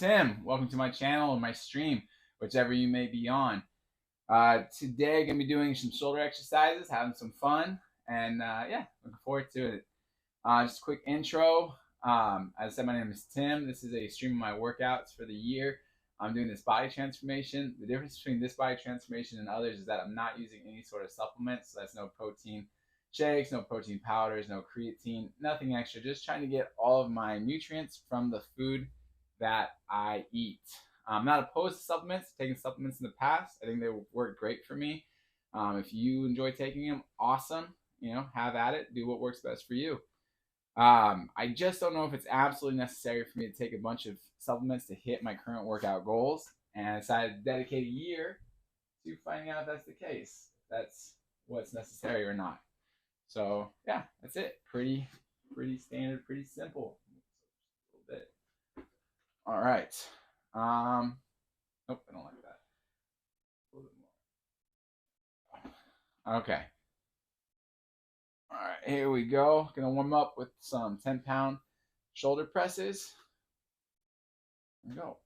Tim. Welcome to my channel or my stream, whichever you may be on. Today I'm going to be doing some shoulder exercises, having some fun, and yeah, looking forward to it. Just a quick intro. As I said, my name is Tim. This is a stream of my workouts for the year. I'm doing this body transformation. The difference between this body transformation and others is that I'm not using any sort of supplements. So that's no protein shakes, no protein powders, no creatine, nothing extra. Just trying to get all of my nutrients from the food that I eat. I'm not opposed to supplements. Taking supplements in the past, I think they work great for me. If you enjoy taking them, awesome. Have at it. Do what works best for you. I just don't know if it's absolutely necessary for me to take a bunch of supplements to hit my current workout goals, and I decided to dedicate a year to finding out if that's the case. That's what's necessary or not. So yeah, that's it. Pretty standard, pretty simple. A little bit. All right. Nope, I don't like that. A little bit more. Okay. All right, here we go. Gonna warm up with some 10-pound shoulder presses. Here we go.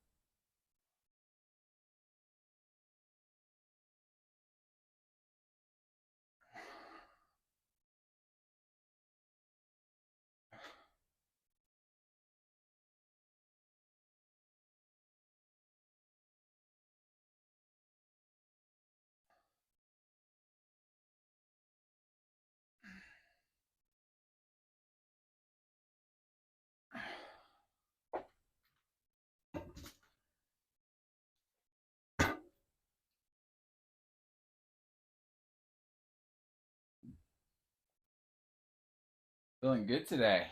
Feeling good today.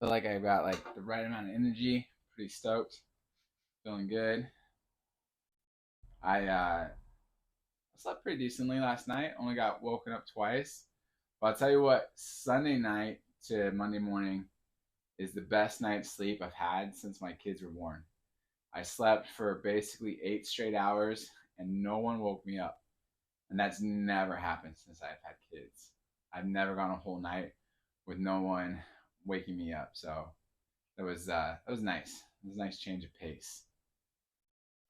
Feel like I got the right amount of energy. Pretty stoked. Feeling good. I slept pretty decently last night. Only got woken up twice. But I'll tell you what, Sunday night to Monday morning is the best night's sleep I've had since my kids were born. I slept for basically 8 straight hours and no one woke me up. And that's never happened since I've had kids. I've never gone a whole night with no one waking me up. So that was nice. It was a nice change of pace.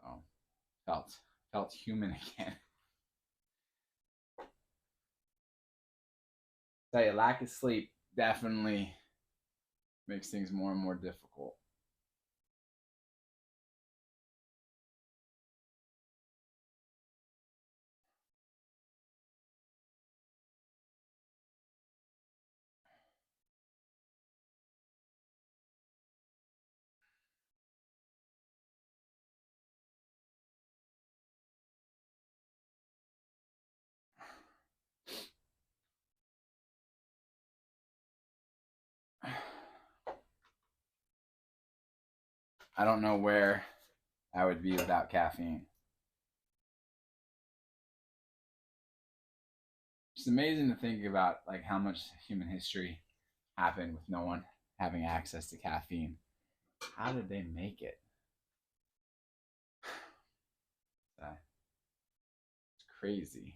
So felt human again. Tell you, lack of sleep definitely makes things more and more difficult. I don't know where I would be without caffeine. It's amazing to think about how much human history happened with no one having access to caffeine. How did they make it? It's crazy.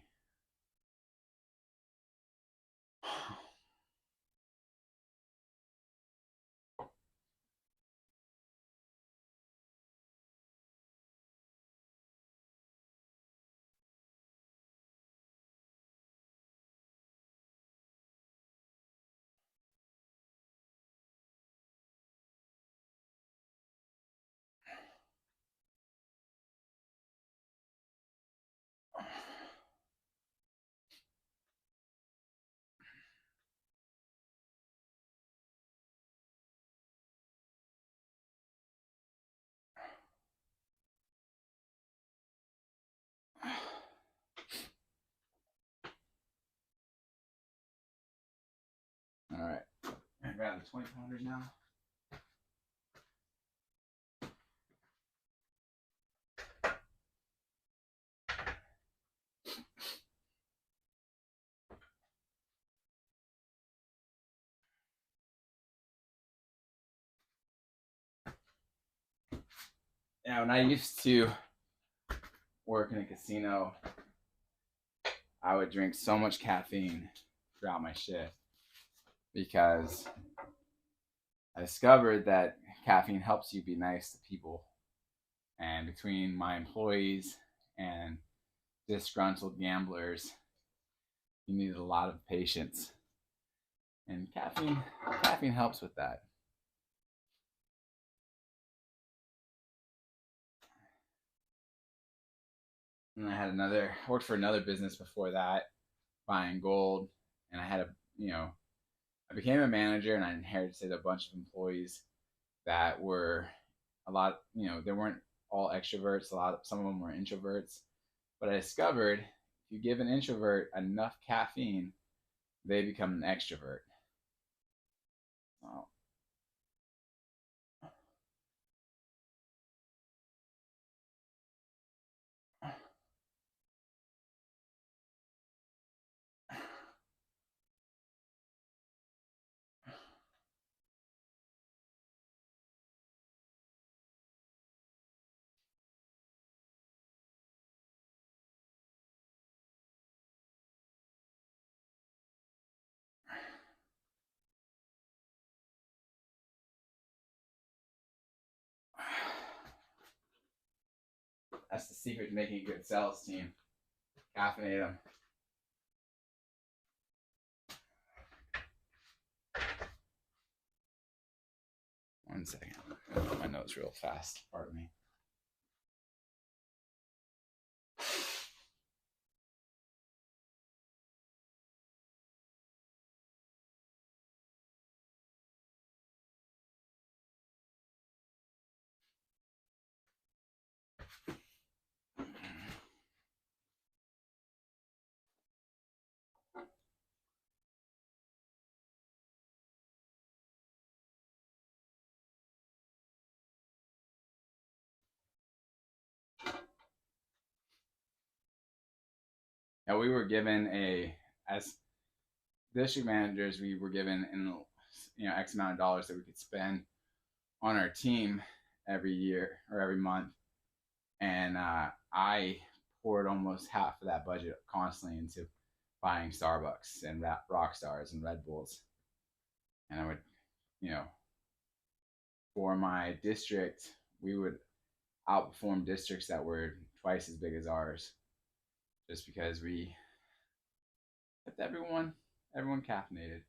All right, I grab the 20-pounders now. Yeah, when I used to work in a casino, I would drink so much caffeine throughout my shift because I discovered that caffeine helps you be nice to people. And between my employees and disgruntled gamblers, you need a lot of patience. And caffeine helps with that. And I worked for another business before that, buying gold. And I became a manager and I inherited a bunch of employees that were they weren't all extroverts. Some of them were introverts. But I discovered if you give an introvert enough caffeine, they become an extrovert. Oh. That's the secret to making a good sales team. Caffeinate them. One second. My notes real fast. Pardon me. Now we were given as district managers, we were given X amount of dollars that we could spend on our team every year or every month, and I poured almost half of that budget constantly into buying Starbucks and Rockstars and Red Bulls, and I would, for my district, we would outperform districts that were twice as big as ours, just because we kept everyone caffeinated.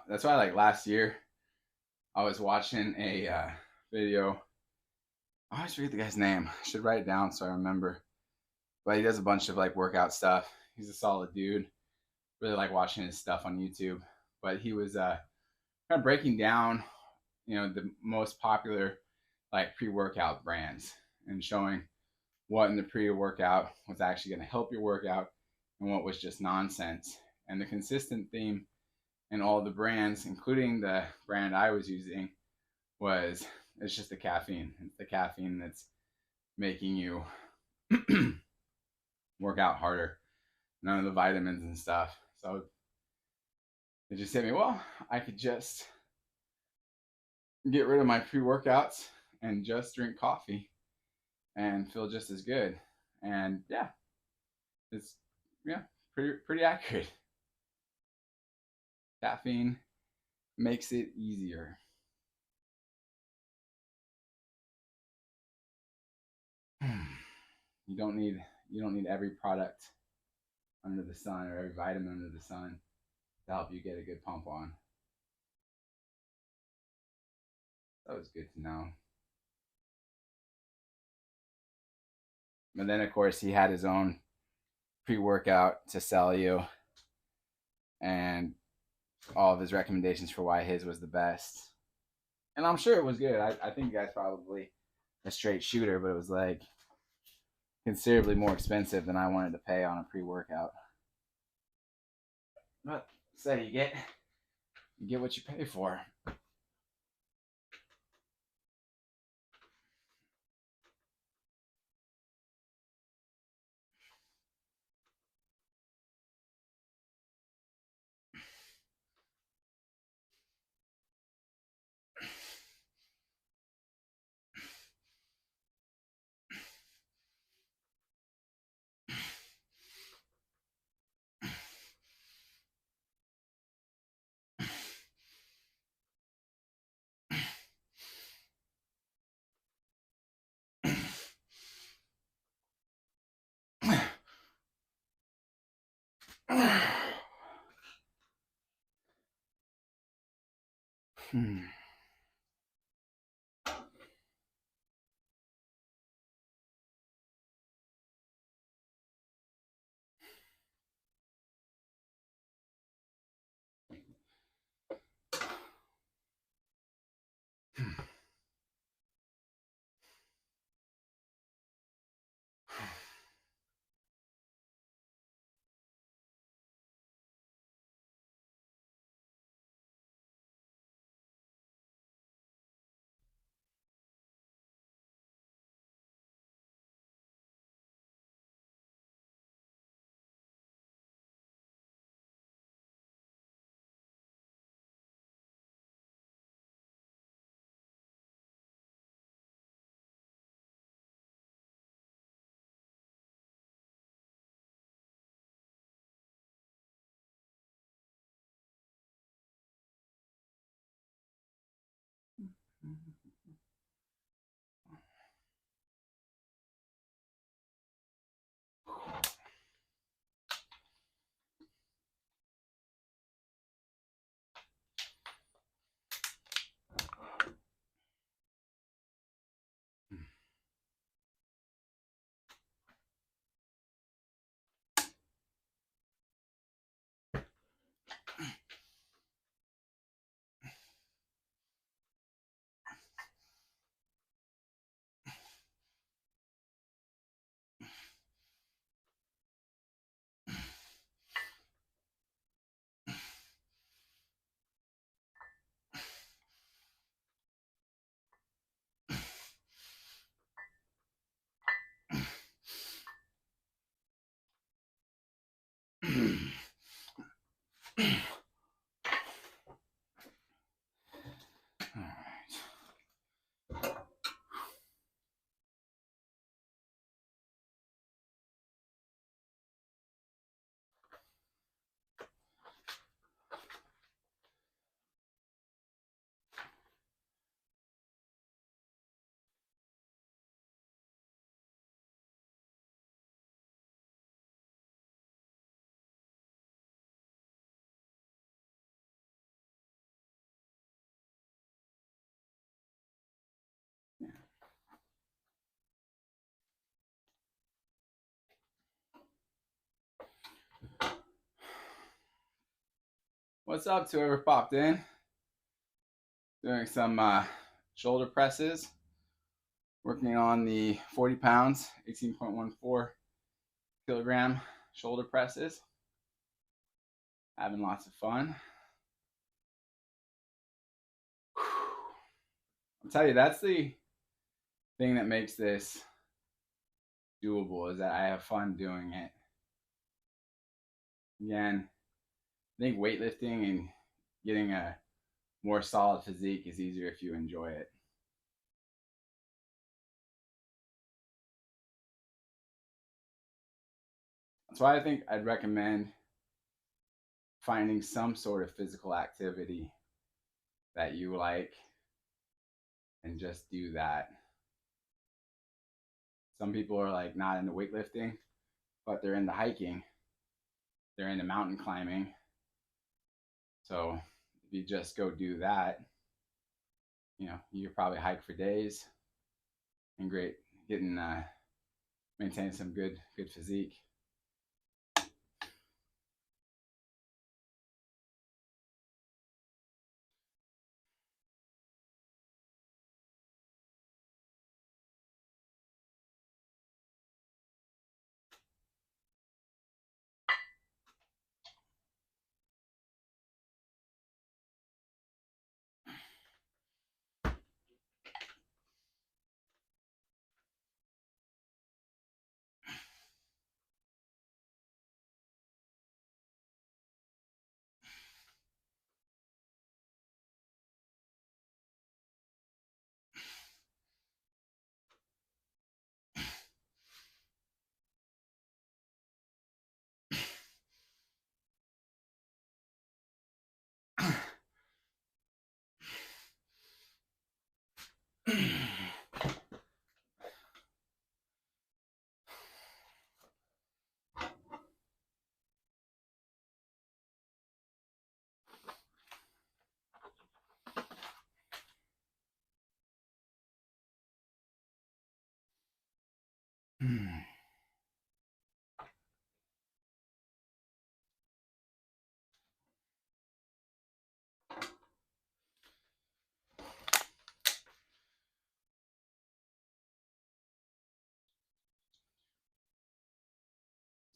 That's why, like last year, I was watching a video. I always forget the guy's name. I should write it down so I remember. But he does a bunch of like workout stuff. He's a solid dude. Really like watching his stuff on YouTube. But he was kind of breaking down, the most popular like pre-workout brands and showing what in the pre-workout was actually going to help your workout and what was just nonsense. And the consistent theme in all the brands, including the brand I was using, was it's just the caffeine. It's the caffeine that's making you work out harder. None of the vitamins and stuff. So it just hit me, well, I could just get rid of my pre-workouts and just drink coffee and feel just as good. And yeah, it's pretty accurate. Caffeine makes it easier. You don't need every product under the sun or every vitamin under the sun to help you get a good pump on. That was good to know. But then of course he had his own pre-workout to sell you and all of his recommendations for why his was the best. And I'm sure it was good. I think you guys probably a straight shooter, but it was like considerably more expensive than I wanted to pay on a pre-workout. But so you get what you pay for. What's up to whoever popped in? Doing some shoulder presses. Working on the 40 pounds, 18.14 kilogram shoulder presses. having lots of fun. I'll tell you, that's the thing that makes this doable, is that I have fun doing it. Again, I think weightlifting and getting a more solid physique is easier if you enjoy it. That's why I think I'd recommend finding some sort of physical activity that you like and just do that. Some people are like not into weightlifting, but they're into hiking, they're into mountain climbing. So if you just go do that, you could probably hike for days and getting maintain some good physique.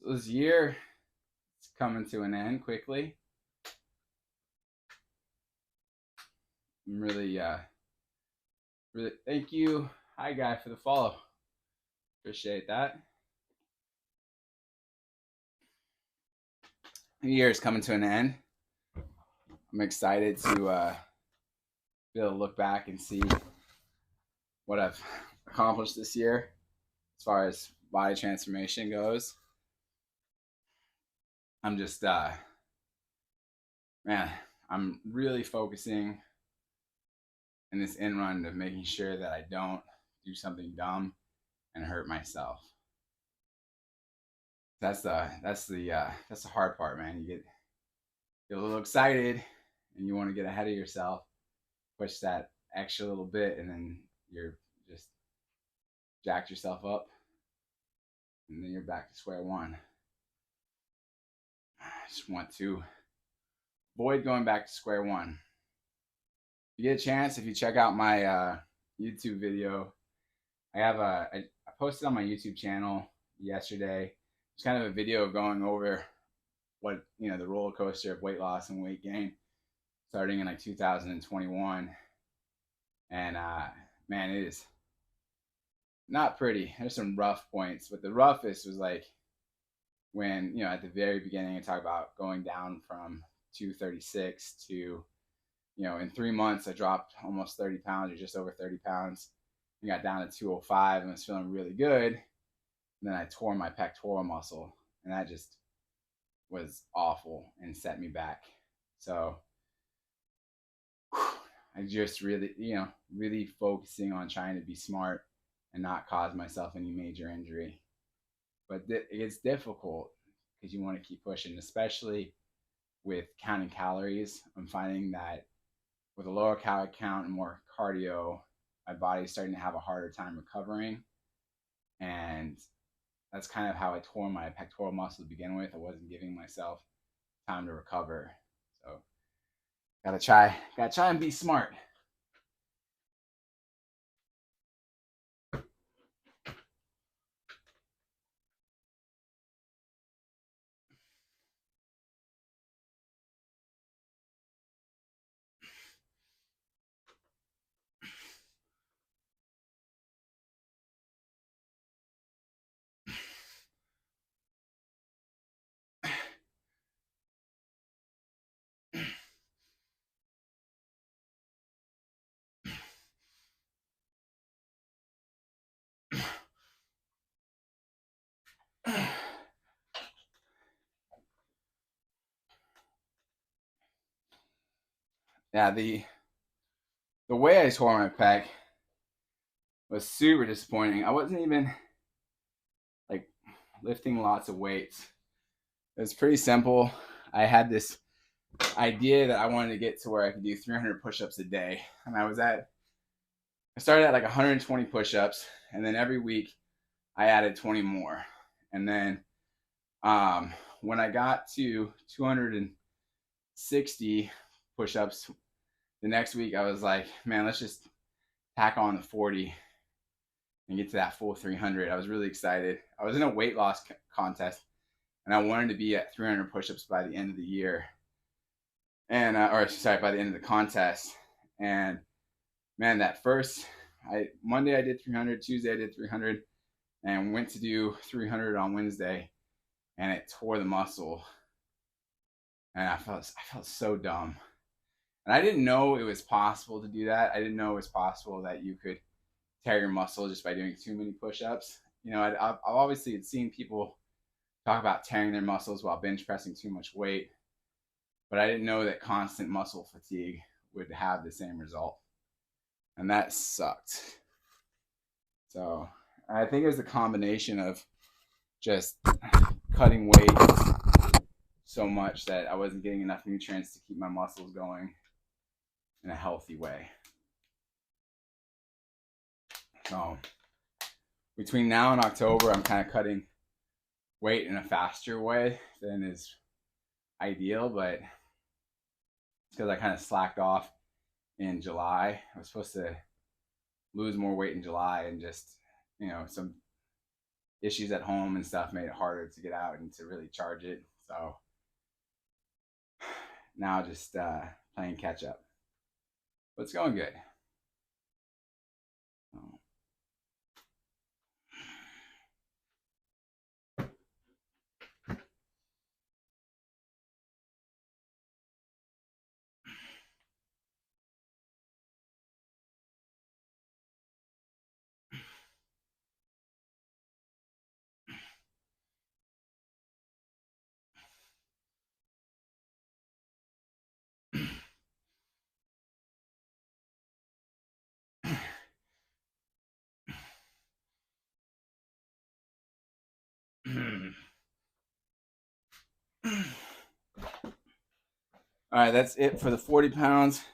This year is coming to an end quickly. I'm really thank you, hi guy, for the follow. Appreciate that. The year is coming to an end. I'm excited to be able to look back and see what I've accomplished this year as far as body transformation goes. I'm just man, I'm really focusing in this in run of making sure that I don't do something dumb and hurt myself. That's the hard part, man. You get a little excited and you want to get ahead of yourself, push that extra little bit, and then you're just jacked yourself up, and then you're back to square one. I just want to avoid going back to square one. If you get a chance, if you check out my YouTube video, I posted on my YouTube channel yesterday. It's kind of a video going over what the roller coaster of weight loss and weight gain, starting in like 2021, and man, it is not pretty. There's some rough points, but the roughest was like when at the very beginning I talk about going down from 236 to in 3 months I dropped almost 30 pounds, or just over 30 pounds. I got down to 205 and was feeling really good. And then I tore my pectoral muscle, and that just was awful and set me back. So I just really, really focusing on trying to be smart and not cause myself any major injury. But it gets difficult because you want to keep pushing, especially with counting calories. I'm finding that with a lower calorie count and more cardio, my body's starting to have a harder time recovering. And that's kind of how I tore my pectoral muscle to begin with. I wasn't giving myself time to recover. So gotta try and be smart. Yeah, the way I tore my pec was super disappointing. I wasn't even like lifting lots of weights. It was pretty simple. I had this idea that I wanted to get to where I could do 300 push-ups a day, and I started at like 120 push-ups, and then every week I added 20 more, and then when I got to 260 push-ups the next week, I was like, man, let's just tack on the 40 and get to that full 300. I was really excited. I was in a weight loss contest, and I wanted to be at 300 push-ups by the end of the year, and or sorry, by the end of the contest. And man, that first Monday I did 300, Tuesday I did 300, and went to do 300 on Wednesday, and it tore the muscle, and I felt so dumb. And I didn't know it was possible to do that. I didn't know it was possible that you could tear your muscle just by doing too many push-ups. You know, I've obviously seen people talk about tearing their muscles while bench pressing too much weight, but I didn't know that constant muscle fatigue would have the same result, and that sucked. So I think it was a combination of just cutting weight so much that I wasn't getting enough nutrients to keep my muscles going in a healthy way. So between now and October, I'm kind of cutting weight in a faster way than is ideal, but it's because I kind of slacked off in July. I was supposed to lose more weight in July, and just, you know, some issues at home and stuff made it harder to get out and to really charge it. So now just playing catch up. But it's going good. Oh. All right, that's it for the 40 pounds.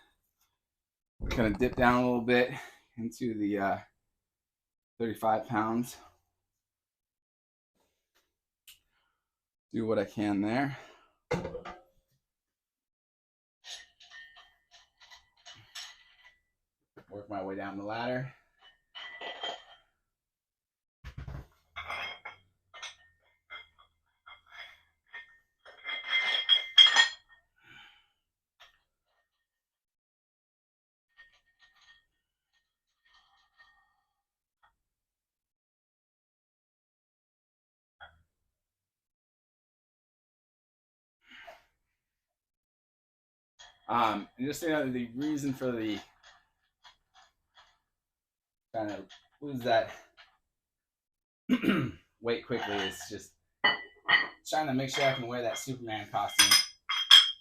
We're going to dip down a little bit into the 35 pounds. Do what I can there. Work my way down the ladder. And just so you know, the reason for the trying to lose that weight quickly is just trying to make sure I can wear that Superman costume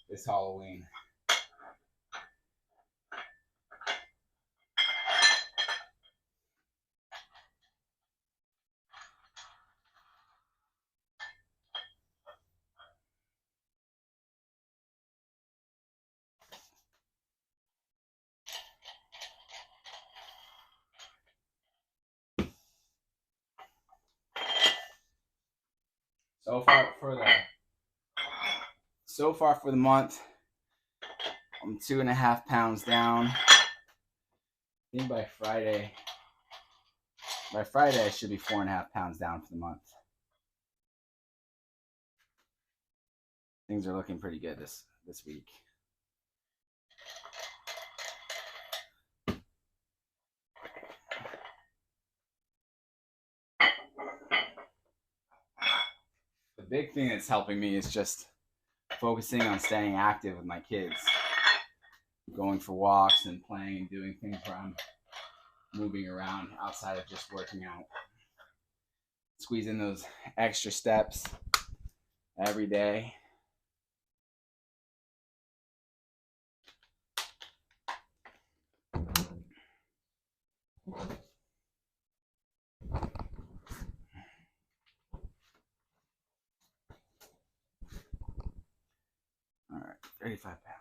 this Halloween. So far for the month, I'm 2.5 pounds down. I think by Friday I should be 4.5 pounds down for the month. Things are looking pretty good this week. The big thing that's helping me is just focusing on staying active with my kids, going for walks and playing and doing things where I'm moving around outside of just working out. Squeeze in those extra steps every day. 35 pounds.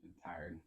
I'm tired.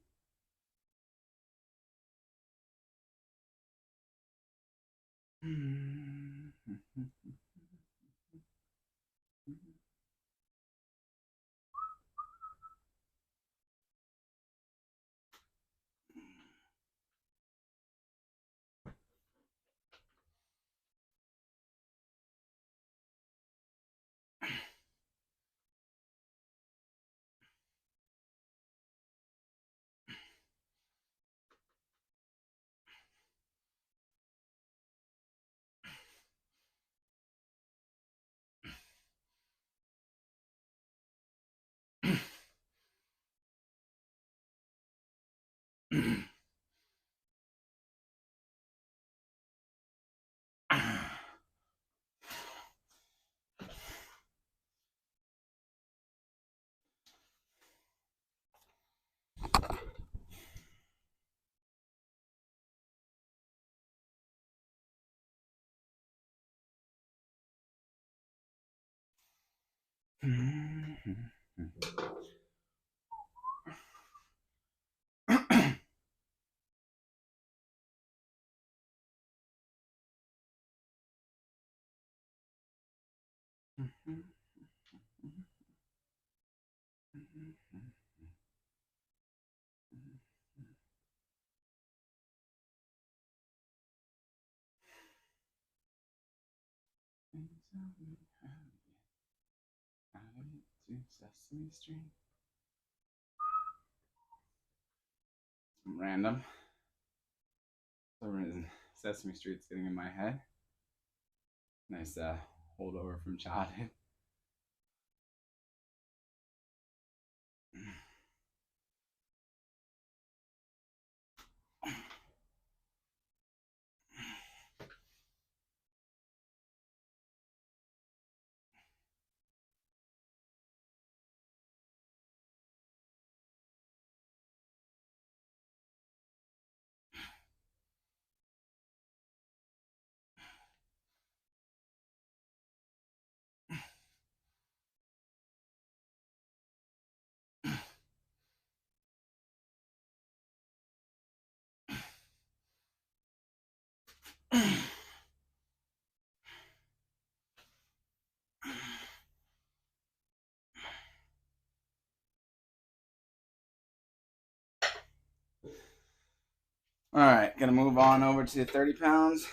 Sesame Street. Some random. For some reason, Sesame Street's getting in my head. Nice holdover from childhood. All right, gonna move on over to 30 pounds.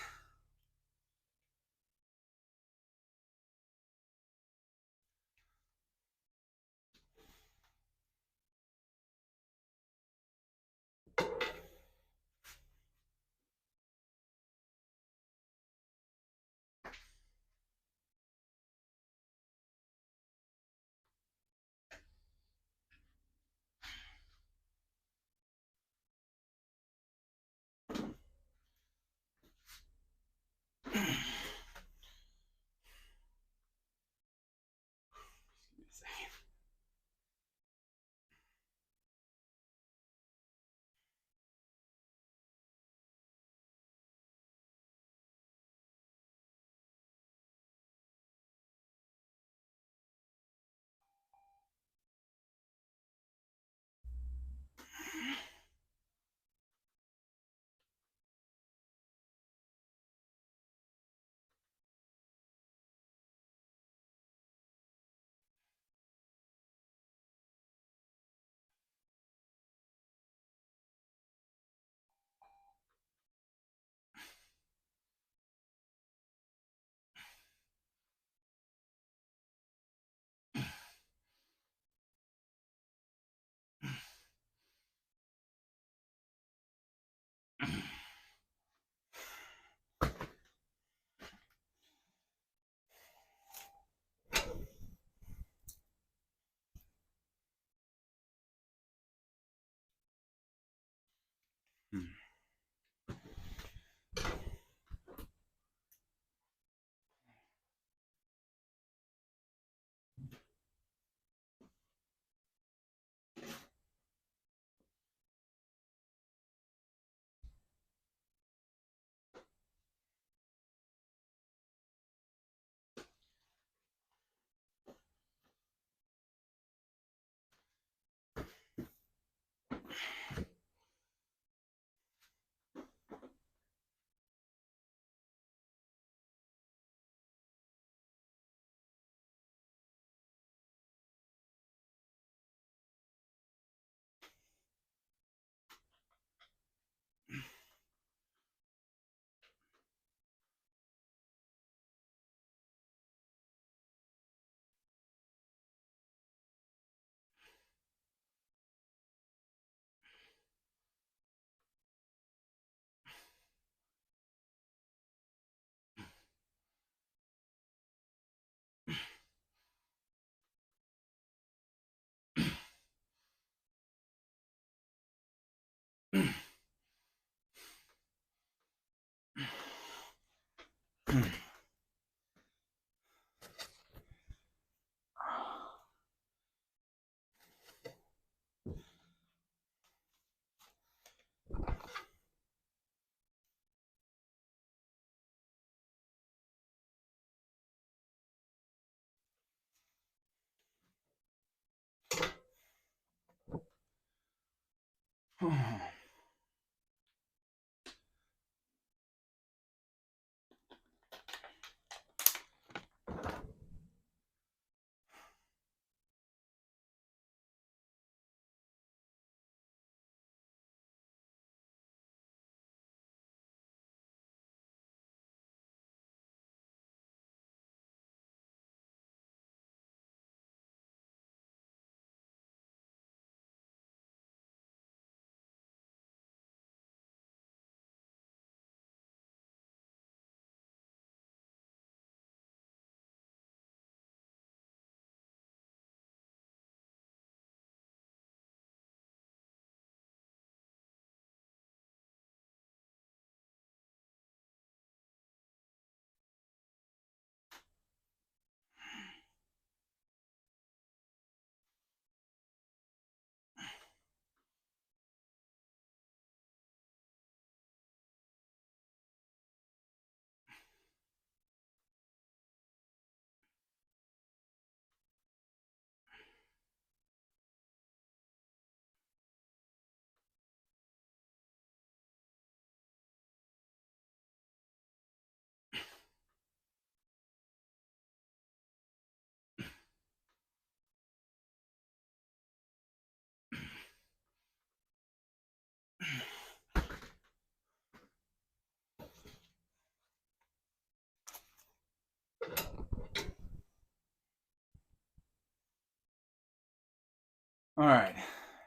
All right,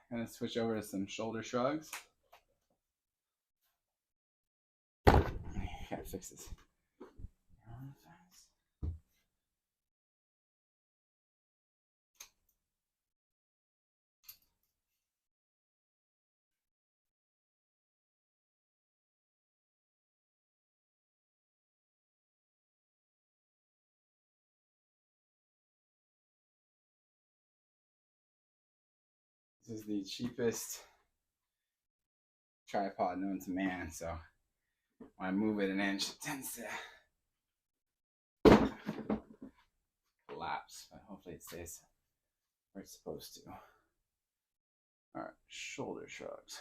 gonna switch over to some shoulder shrugs. Gotta fix this. This is the cheapest tripod known to man, so when I move it an inch, it tends to collapse, but hopefully it stays where it's supposed to. All right, shoulder shrugs.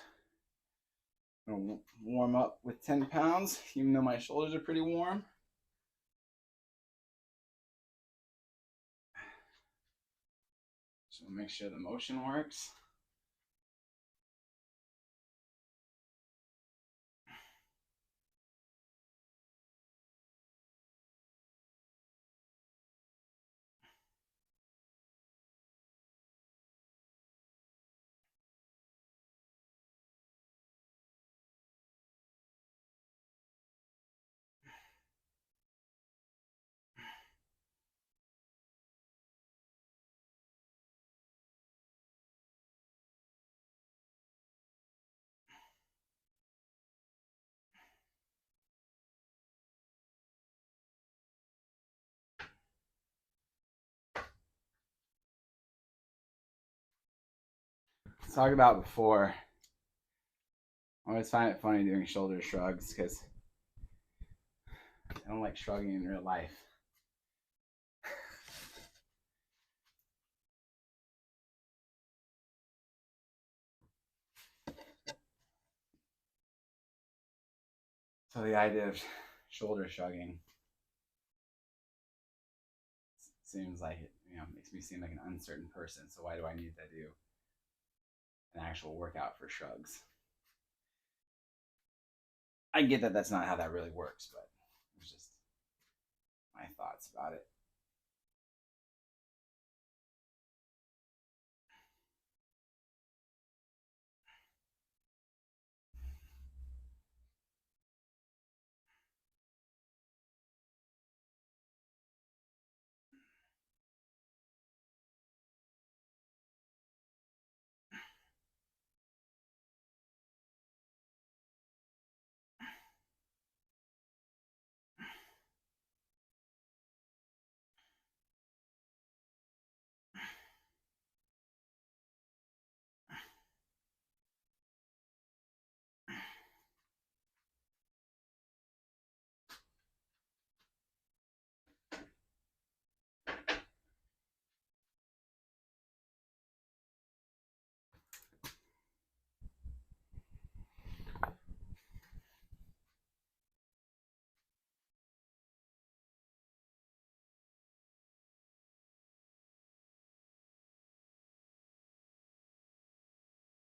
I'm gonna warm up with 10 pounds, even though my shoulders are pretty warm. So make sure the motion works. Let's talk about before. I always find it funny doing shoulder shrugs because I don't like shrugging in real life. So the idea of shoulder shrugging seems like it, makes me seem like an uncertain person. So why do I need to do an actual workout for shrugs? I get that that's not how that really works, but it's just my thoughts about it.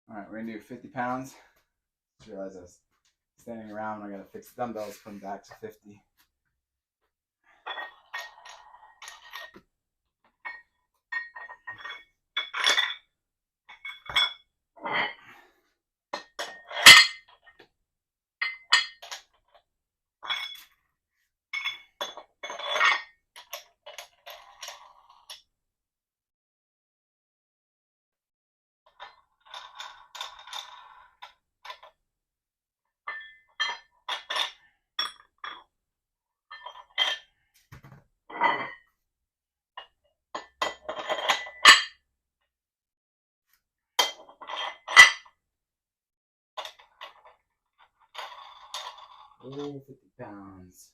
All right, we're gonna do 50 pounds. Just realized I was standing around. I gotta fix the dumbbells, put them back to 50. Oh, 50 pounds.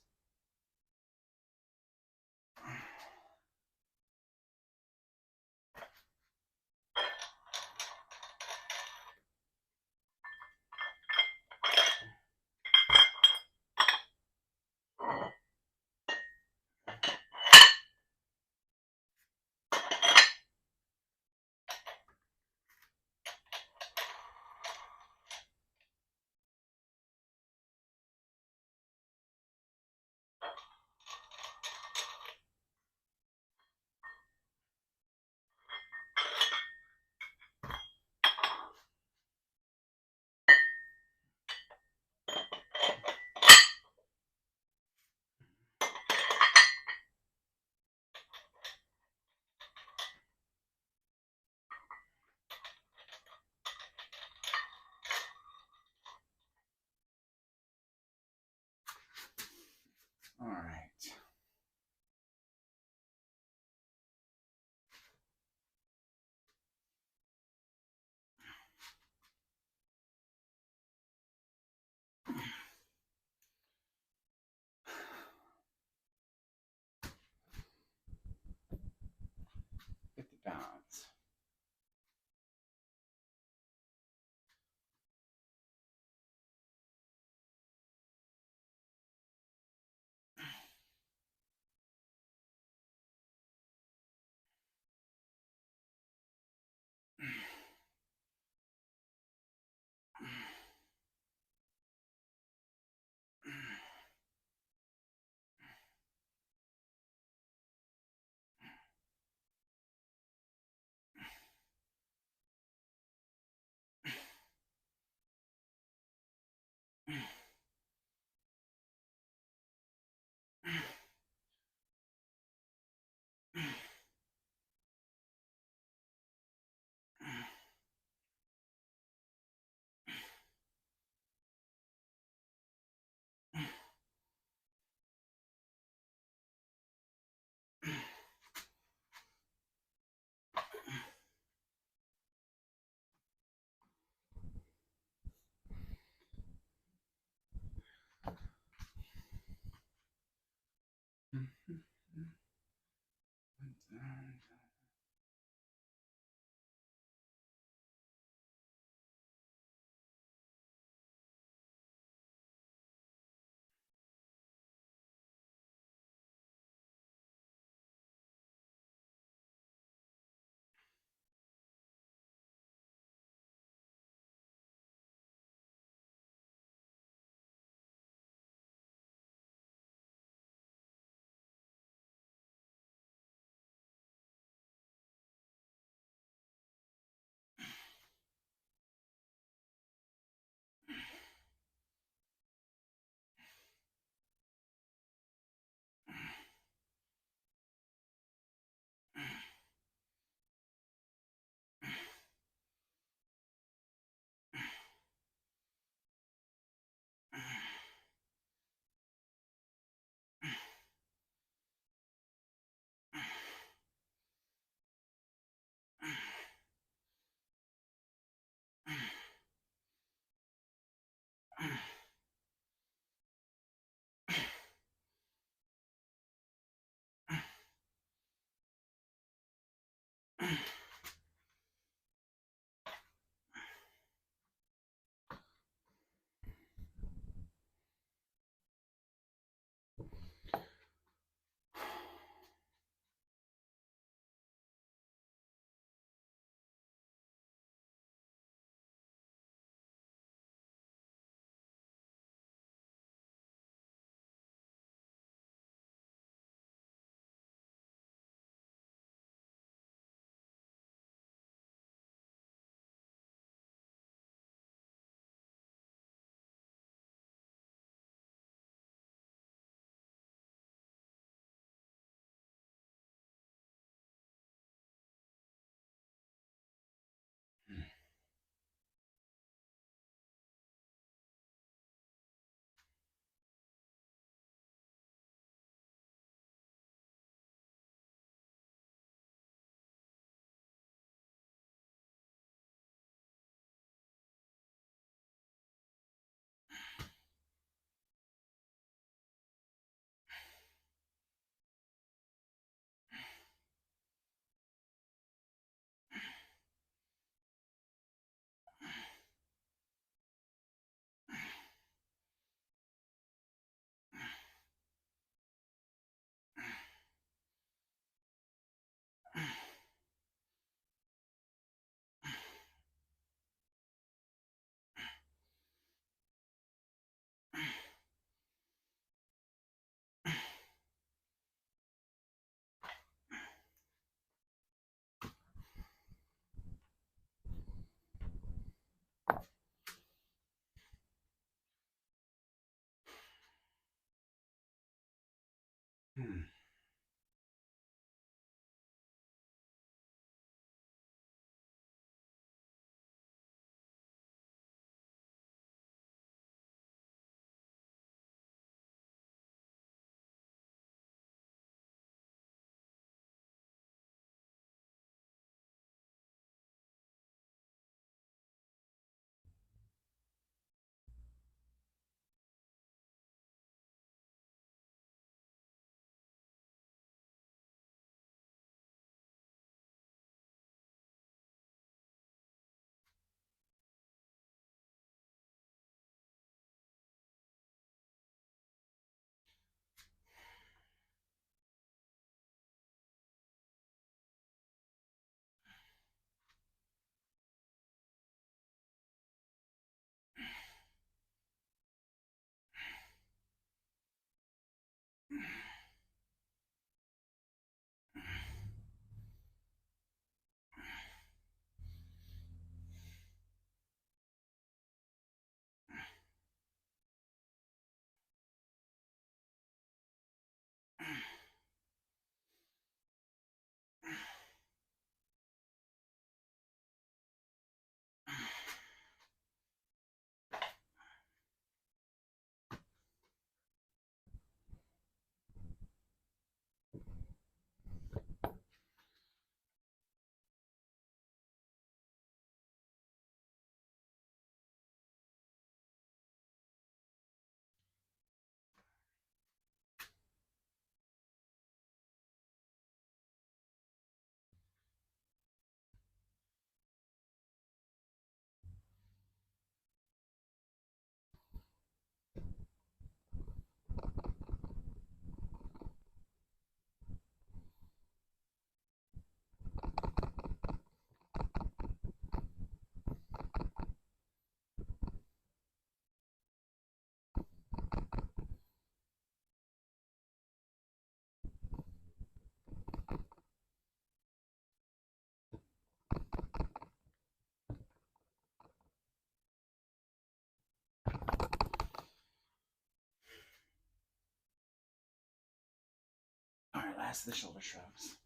All right, last of the shoulder shrugs.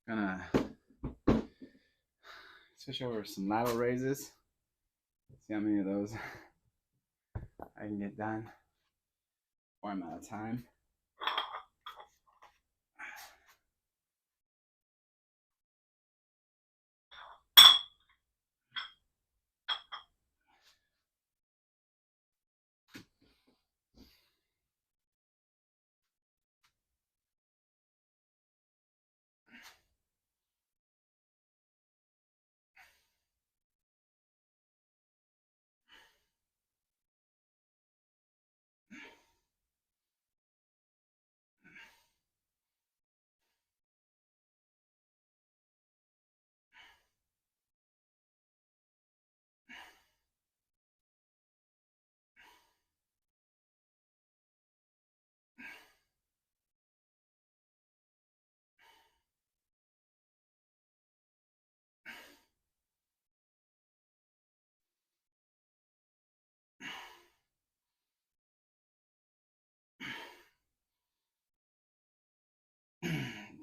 Gonna switch over some lateral raises. See how many of those I can get done before I'm out of time.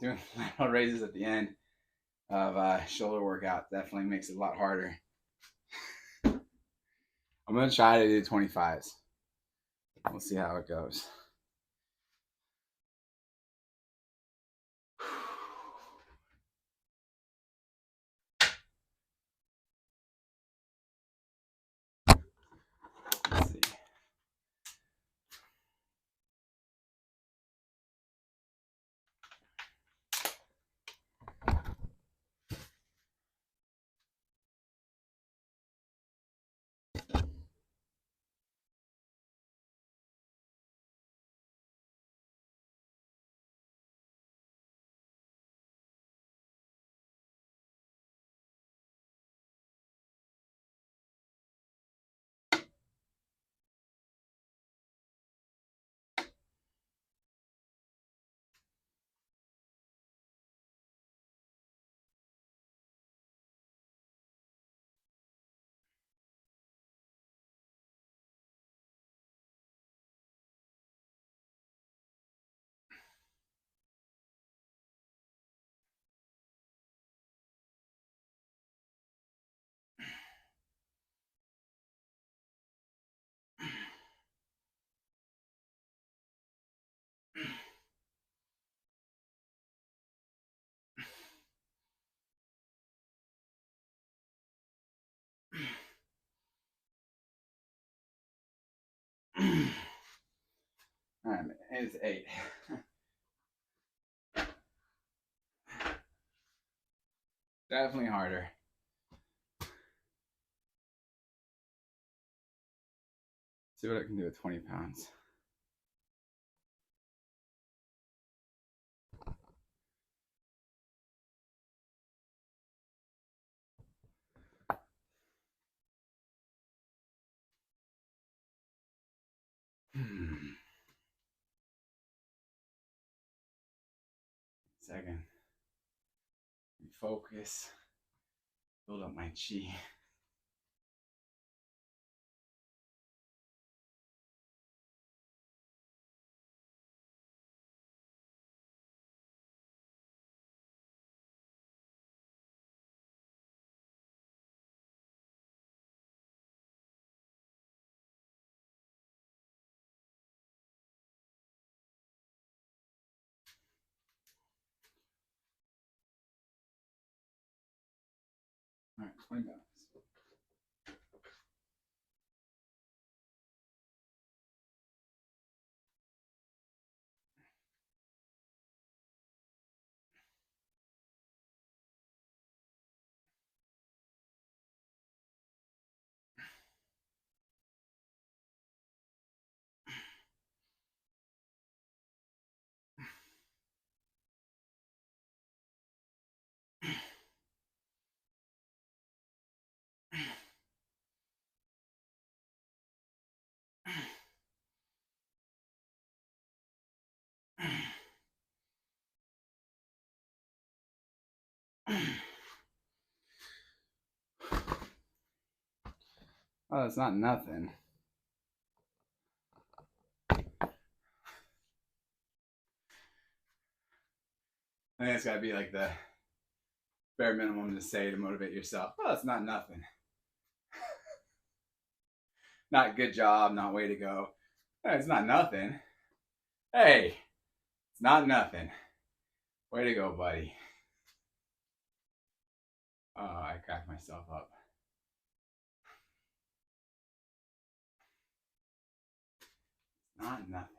Doing lateral raises at the end of shoulder workout definitely makes it a lot harder. I'm gonna try to do 25s. We'll see how it goes. Let's see. All right, it's 8. Definitely harder. See what I can do with 20 pounds. Second, refocus, build up my chi. All right, 20 pounds. Oh, that's not nothing. I think it's gotta be like the bare minimum to say to motivate yourself. Oh, it's not nothing. Not good job, not way to go. It's not nothing. Hey, it's not nothing. Way to go, buddy. Oh, I cracked myself up. Not nothing.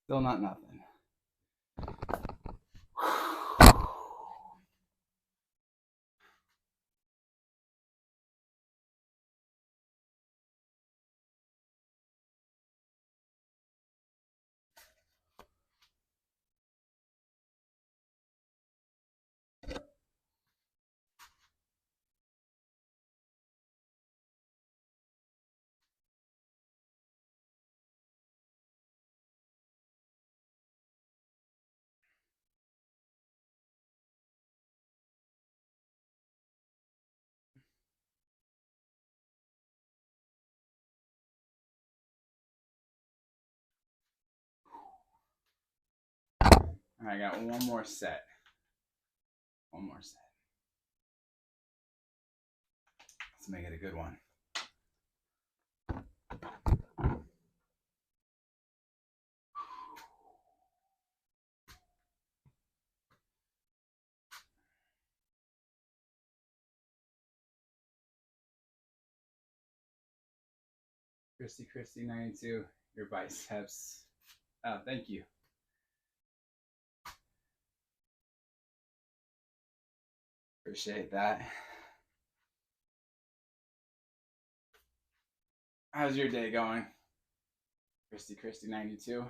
Still not nothing. All right, I got one more set. One more set. Let's make it a good one. Christy 92, your biceps. Oh, thank you. Appreciate that. How's your day going? Christy 92.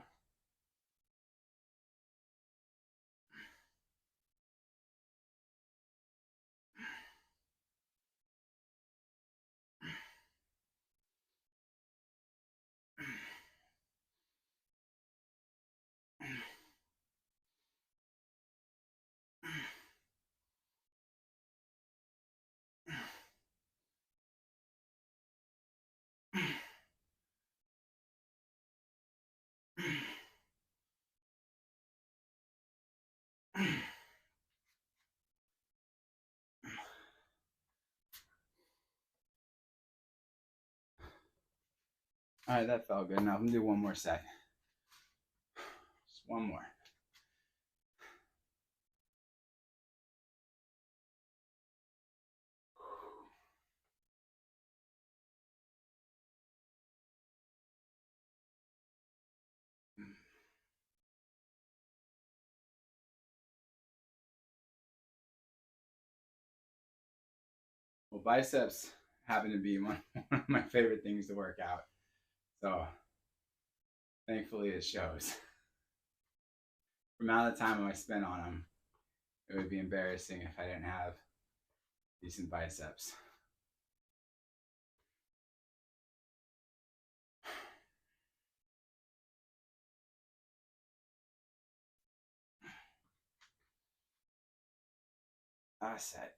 All right, that felt good. Now I'm gonna do one more set. Just one more. Well, biceps happen to be one of my favorite things to work out. So thankfully it shows. The amount of time I spent on them, it would be embarrassing if I didn't have decent biceps. Last set.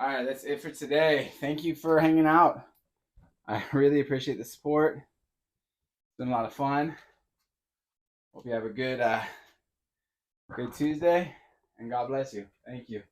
All right, that's it for today. Thank you for hanging out. I really appreciate the support. It's been a lot of fun. Hope you have a good Tuesday, and God bless you. Thank you.